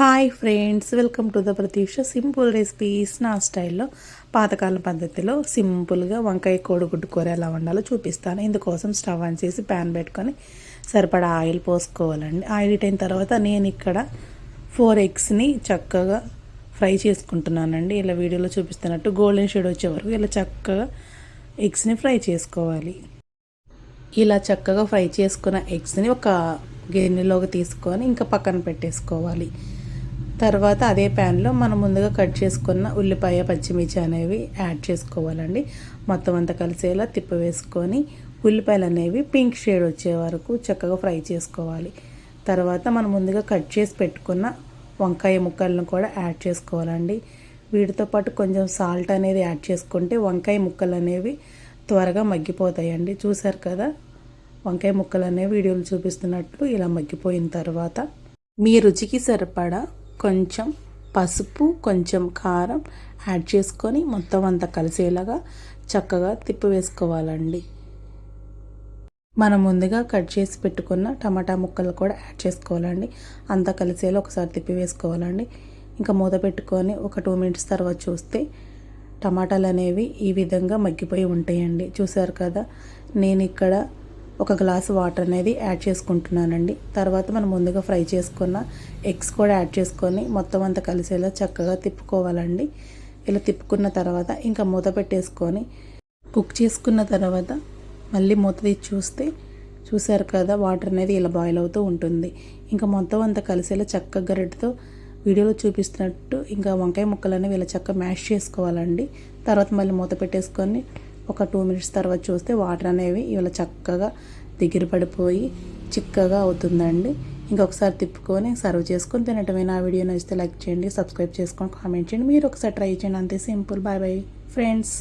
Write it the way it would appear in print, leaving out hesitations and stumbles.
Hi friends, welcome to the Prateeksha simple recipes. నా స్టైల్లో పాతకాల పద్ధతిలో సింపుల్గా వంకాయ కోడిగుడ్డు కూర ఎలా వండాలో చూపిస్తాను. ఇందుకోసం స్టవ్ ఆన్ చేసి ప్యాన్ పెట్టుకొని సరిపడా ఆయిల్ పోసుకోవాలండి. ఆయిల్ హీట్ అయిన తర్వాత నేను ఇక్కడ 4 ఎగ్స్ని చక్కగా ఫ్రై చేసుకుంటున్నానండి. ఇలా వీడియోలో చూపిస్తున్నట్టు గోల్డెన్ షేడ్ వచ్చే వరకు ఇలా చక్కగా ఎగ్స్ని ఫ్రై చేసుకోవాలి. ఇలా చక్కగా ఫ్రై చేసుకున్న ఎగ్స్ని ఒక గిన్నెలోకి తీసుకొని ఇంకా పక్కన పెట్టేసుకోవాలి. తర్వాత అదే ప్యాన్లో మనం ముందుగా కట్ చేసుకున్న ఉల్లిపాయ పచ్చిమిర్చి అనేవి యాడ్ చేసుకోవాలండి. మొత్తం అంతా కలిసేలా తిప్పవేసుకొని ఉల్లిపాయలు అనేవి పింక్ షేడ్ వచ్చే వరకు చక్కగా ఫ్రై చేసుకోవాలి. తర్వాత మనం ముందుగా కట్ చేసి పెట్టుకున్న వంకాయ ముక్కలను కూడా యాడ్ చేసుకోవాలండి. వీటితో పాటు కొంచెం సాల్ట్ అనేది యాడ్ చేసుకుంటే వంకాయ ముక్కలు అనేవి త్వరగా మగ్గిపోతాయండి. చూసారు కదా, వంకాయ ముక్కలు అనేవి వీడియోలు చూపిస్తున్నట్లు ఇలా మగ్గిపోయిన తర్వాత మీ రుచికి సరిపడా కొంచెం పసుపు, కొంచెం కారం యాడ్ చేసుకొని మొత్తం అంతా కలిసేలాగా చక్కగా తిప్పివేసుకోవాలండి. మనం ముందుగా కట్ చేసి పెట్టుకున్న టమాటా ముక్కలు కూడా యాడ్ చేసుకోవాలండి. అంతా కలిసేలా ఒకసారి తిప్పివేసుకోవాలండి. ఇంకా మూత పెట్టుకొని ఒక 2 మినిట్స్ తర్వాత చూస్తే టమాటాలు అనేవి ఈ విధంగా మగ్గిపోయి ఉంటాయండి. చూసారు కదా, నేను ఇక్కడ ఒక గ్లాసు వాటర్ అనేది యాడ్ చేసుకుంటున్నానండి. తర్వాత మనం ముందుగా ఫ్రై చేసుకున్న ఎగ్స్ కూడా యాడ్ చేసుకొని మొత్తం అంతా కలిసేలా చక్కగా తిప్పుకోవాలండి. ఇలా తిప్పుకున్న తర్వాత ఇంకా మూత పెట్టేసుకొని కుక్ చేసుకున్న తర్వాత మళ్ళీ మూత తీసి చూస్తే చూసారు కదా, వాటర్ అనేది ఇలా బాయిల్ అవుతూ ఉంటుంది. ఇంకా మొత్తం అంతా కలిసేలా చక్కగా గరిటెతో వీడియోలో చూపిస్తున్నట్టు ఇంకా వంకాయ ముక్కలు అనేవి ఇలా చక్కగా మ్యాష్ చేసుకోవాలండి. తర్వాత మళ్ళీ మూత పెట్టేసుకొని ఒక 2 మినిట్స్ తర్వాత చూస్తే వాటర్ అనేవి ఇలా చక్కగా దగ్గర పడిపోయి చిక్కగా అవుతుందండి. ఇంకొకసారి తిప్పుకొని సర్వ్ చేసుకొని తినటమే. నా వీడియో నచ్చితే లైక్ చేయండి, సబ్స్క్రైబ్ చేసుకొని కామెంట్ చేయండి. మీరు ఒకసారి ట్రై చేయండి, అంతే సింపుల్. Bye bye friends.